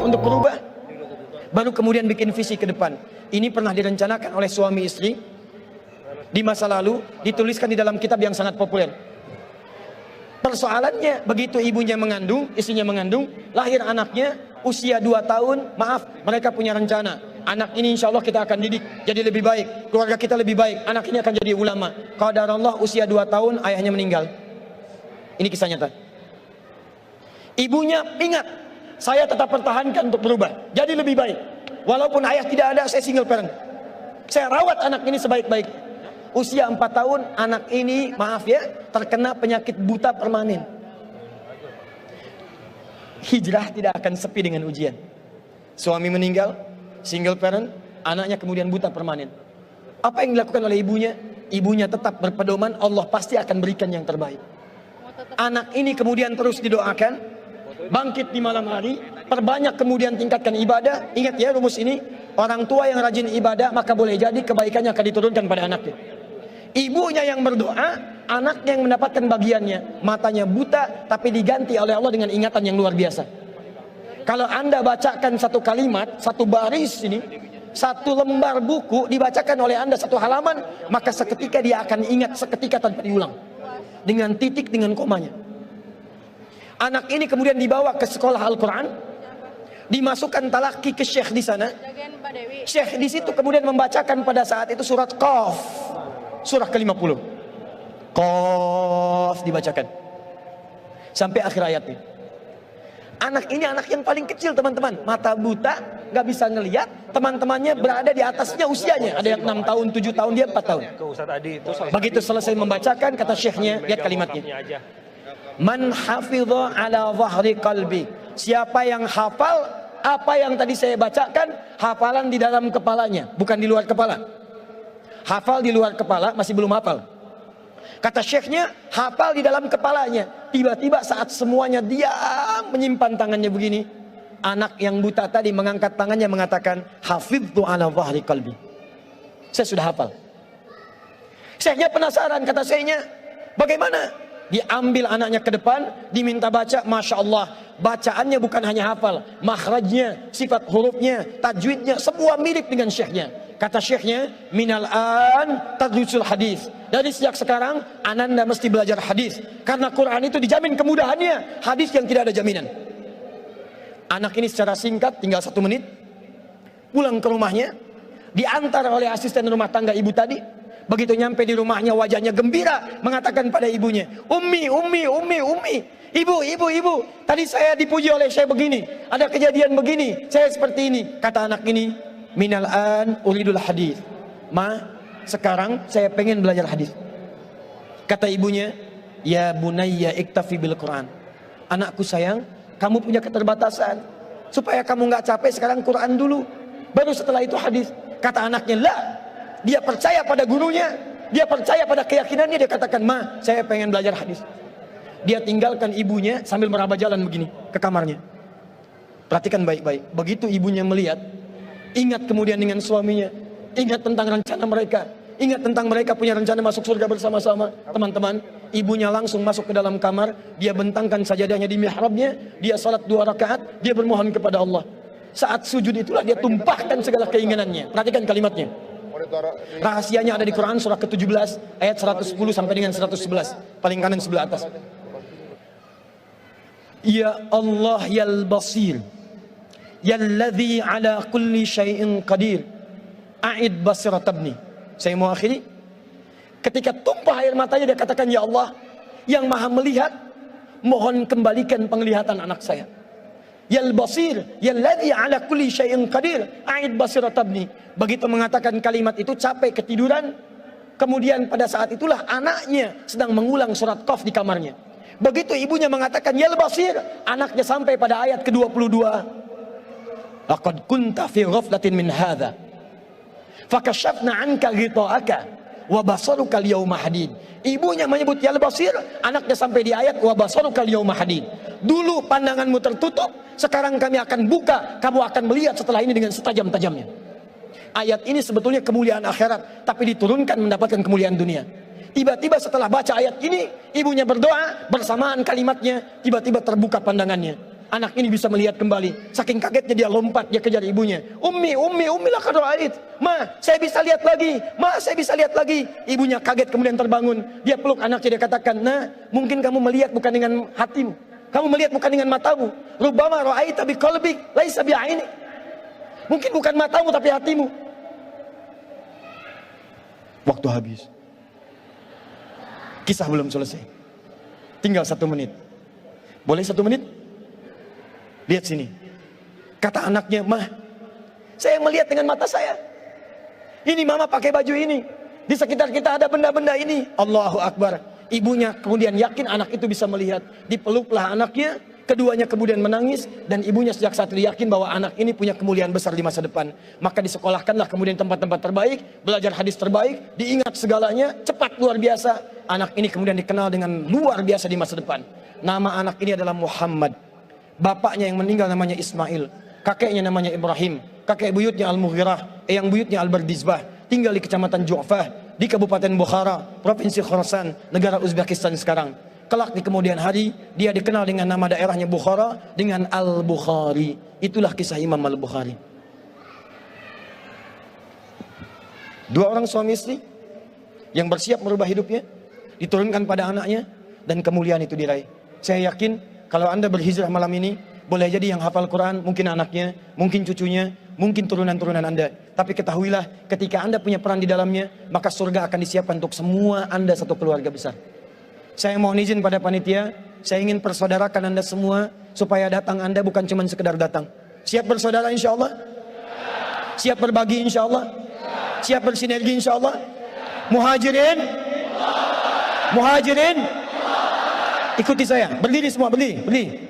untuk berubah, baru kemudian bikin visi ke depan. Ini pernah direncanakan oleh suami istri di masa lalu, dituliskan di dalam kitab yang sangat populer. Persoalannya, begitu ibunya mengandung, istrinya mengandung, lahir anaknya usia 2 tahun, maaf, mereka punya rencana. Anak ini insya Allah kita akan didik jadi lebih baik, keluarga kita lebih baik, anak ini akan jadi ulama. Qadarullah usia 2 tahun, ayahnya meninggal. Ini kisah nyata. Ibunya ingat, saya tetap pertahankan untuk berubah, jadi lebih baik. Walaupun ayah tidak ada, saya single parent. Saya rawat anak ini sebaik-baiknya. Usia 4 tahun, anak ini, maaf ya, terkena penyakit buta permanen. Hijrah tidak akan sepi dengan ujian. Suami meninggal, single parent, anaknya kemudian buta permanen. Apa yang dilakukan oleh ibunya? Ibunya tetap berpedoman, Allah pasti akan berikan yang terbaik. Anak ini kemudian terus didoakan, bangkit di malam hari, perbanyak kemudian tingkatkan ibadah. Ingat ya rumus ini, orang tua yang rajin ibadah maka boleh jadi kebaikannya akan diturunkan pada anaknya. Ibunya yang berdoa, anaknya yang mendapatkan bagiannya. Matanya buta tapi diganti oleh Allah dengan ingatan yang luar biasa. Kalau Anda bacakan satu kalimat, satu baris ini, satu lembar buku dibacakan oleh Anda satu halaman, maka seketika dia akan ingat seketika tanpa diulang, dengan titik, dengan komanya. Anak ini kemudian dibawa ke sekolah Al-Quran, dimasukkan talaki ke syekh di sana. Syekh di situ kemudian membacakan pada saat itu surat Qaf, surah ke-50. Qaf dibacakan sampai akhir ayatnya. Anak ini anak yang paling kecil teman-teman, mata buta, nggak bisa ngelihat. Teman-temannya berada di atasnya usianya, ada yang 6 tahun, 7 tahun, dia 4 tahun. Begitu selesai membacakan, kata syekhnya, lihat kalimatnya, man hafidha ala zahri qalbi, siapa yang hafal apa yang tadi saya bacakan, hafalan di dalam kepalanya, bukan di luar kepala. Hafal di luar kepala masih belum hafal. Kata syekhnya, hafal di dalam kepalanya. Tiba-tiba saat semuanya diam menyimpan tangannya begini, anak yang buta tadi mengangkat tangannya mengatakan, hafidtu ala zahri qalbi, saya sudah hafal. Syekhnya penasaran, kata syekhnya, bagaimana? Diambil anaknya ke depan, diminta baca, Masya Allah, bacaannya bukan hanya hafal, makhrajnya, sifat hurufnya, tajwidnya, semua mirip dengan syekhnya. Kata syekhnya, minal an tadrusul hadis, dari sejak sekarang ananda mesti belajar hadis, karena Quran itu dijamin kemudahannya, hadis yang tidak ada jaminan. Anak ini secara singkat, tinggal 1 menit, pulang ke rumahnya, diantar oleh asisten rumah tangga ibu tadi. Begitu nyampe di rumahnya, wajahnya gembira, mengatakan pada ibunya, Ummi, ibu, tadi saya dipuji oleh saya begini, ada kejadian begini, saya seperti ini. Kata anak ini, minal an uridul hadis, ma, sekarang saya pengen belajar hadis. Kata ibunya, ya bunayya iktafi bil Quran, anakku sayang, kamu punya keterbatasan, supaya kamu nggak capek sekarang Quran dulu, baru setelah itu hadis. Kata anaknya, lah, dia percaya pada gurunya, dia percaya pada keyakinannya, dia katakan, ma, saya pengen belajar hadis. Dia tinggalkan ibunya sambil meraba jalan begini ke kamarnya. Perhatikan baik-baik, begitu ibunya melihat, ingat kemudian dengan suaminya, ingat tentang rencana mereka, ingat tentang mereka punya rencana masuk surga bersama-sama. Teman-teman, ibunya langsung masuk ke dalam kamar, dia bentangkan sajadahnya di mihrabnya, dia salat 2 rakaat, dia bermohon kepada Allah. Saat sujud itulah dia tumpahkan segala keinginannya. Perhatikan kalimatnya. Rahasianya ada di Quran surah ke-17 ayat 110 sampai dengan 111, paling kanan sebelah atas. Ya Allah yal basir, yalladzi ala kulli syai'in qadir, a'id basirat ibni. Saya mau akhiri. Ketika tumpah air matanya dia katakan, ya Allah yang maha melihat, mohon kembalikan penglihatan anak saya. Yal basir, yalladzi ala kulli syai'in qadir, a'id basirat ibni. Begitu mengatakan kalimat itu, capek ketiduran. Kemudian pada saat itulah anaknya sedang mengulang surat Qaf di kamarnya. Begitu ibunya mengatakan yal basir, anaknya sampai pada ayat ke-22. Laqad kunta fi ghaflatin min hadza fakashafna 'anka ghita'aka wa basaruka al-yawma hadid. Ibunya menyebut yal basir, anaknya sampai di ayat wa basaruka al-yawma hadid. Dulu pandanganmu tertutup, sekarang kami akan buka, kamu akan melihat setelah ini dengan setajam-tajamnya. Ayat ini sebetulnya kemuliaan akhirat, tapi diturunkan mendapatkan kemuliaan dunia. Tiba-tiba setelah baca ayat ini, ibunya berdoa, bersamaan kalimatnya, tiba-tiba terbuka pandangannya. Anak ini bisa melihat kembali. Saking kagetnya dia lompat, dia kejar ibunya. Ummi laqad ra'ait. Ma, saya bisa lihat lagi. Ma, saya bisa lihat lagi. Ibunya kaget kemudian terbangun. Dia peluk anaknya, dia katakan, "Nah, mungkin kamu melihat bukan dengan hatimu. Kamu melihat bukan dengan matamu. Rubbama ra'aita biqalbik, laisa bi'ainik." Mungkin bukan matamu tapi hatimu. Waktu habis. Kisah belum selesai. Tinggal 1 menit. Boleh 1 menit? Lihat sini. Kata anaknya, "Mah, saya melihat dengan mata saya. Ini mama pakai baju ini. Di sekitar kita ada benda-benda ini." Allahu Akbar. Ibunya kemudian yakin anak itu bisa melihat. Dipeluklah anaknya. Keduanya kemudian menangis. Dan ibunya sejak saat itu yakin bahwa anak ini punya kemuliaan besar di masa depan. Maka disekolahkanlah kemudian tempat-tempat terbaik. Belajar hadis terbaik. Diingat segalanya. Cepat luar biasa. Anak ini kemudian dikenal dengan luar biasa di masa depan. Nama anak ini adalah Muhammad. Bapaknya yang meninggal namanya Ismail. Kakeknya namanya Ibrahim. Kakek buyutnya Al-Mughirah. Eyang buyutnya Al-Bardizbah. Tinggal di kecamatan Ju'fah. Di Kabupaten Bukhara. Provinsi Khorasan. Negara Uzbekistan sekarang. Kelak di kemudian hari. Dia dikenal dengan nama daerahnya Bukhara. Dengan Al-Bukhari. Itulah kisah Imam Al-Bukhari. 2 orang suami istri. Yang bersiap merubah hidupnya. Diturunkan pada anaknya. Dan kemuliaan itu diraih. Saya yakin. Kalau Anda berhijrah malam ini, boleh jadi yang hafal Quran, mungkin anaknya, mungkin cucunya, mungkin turunan-turunan Anda. Tapi ketahuilah, ketika Anda punya peran di dalamnya, maka surga akan disiapkan untuk semua Anda satu keluarga besar. Saya mohon izin pada panitia, saya ingin persaudarakan Anda semua, supaya datang Anda bukan cuma sekedar datang. Siap bersaudara insya Allah? Siap berbagi insya Allah? Siap bersinergi insya Allah? Muhajirin? Muhajirin? Ikuti saya, berdiri semua, berdiri.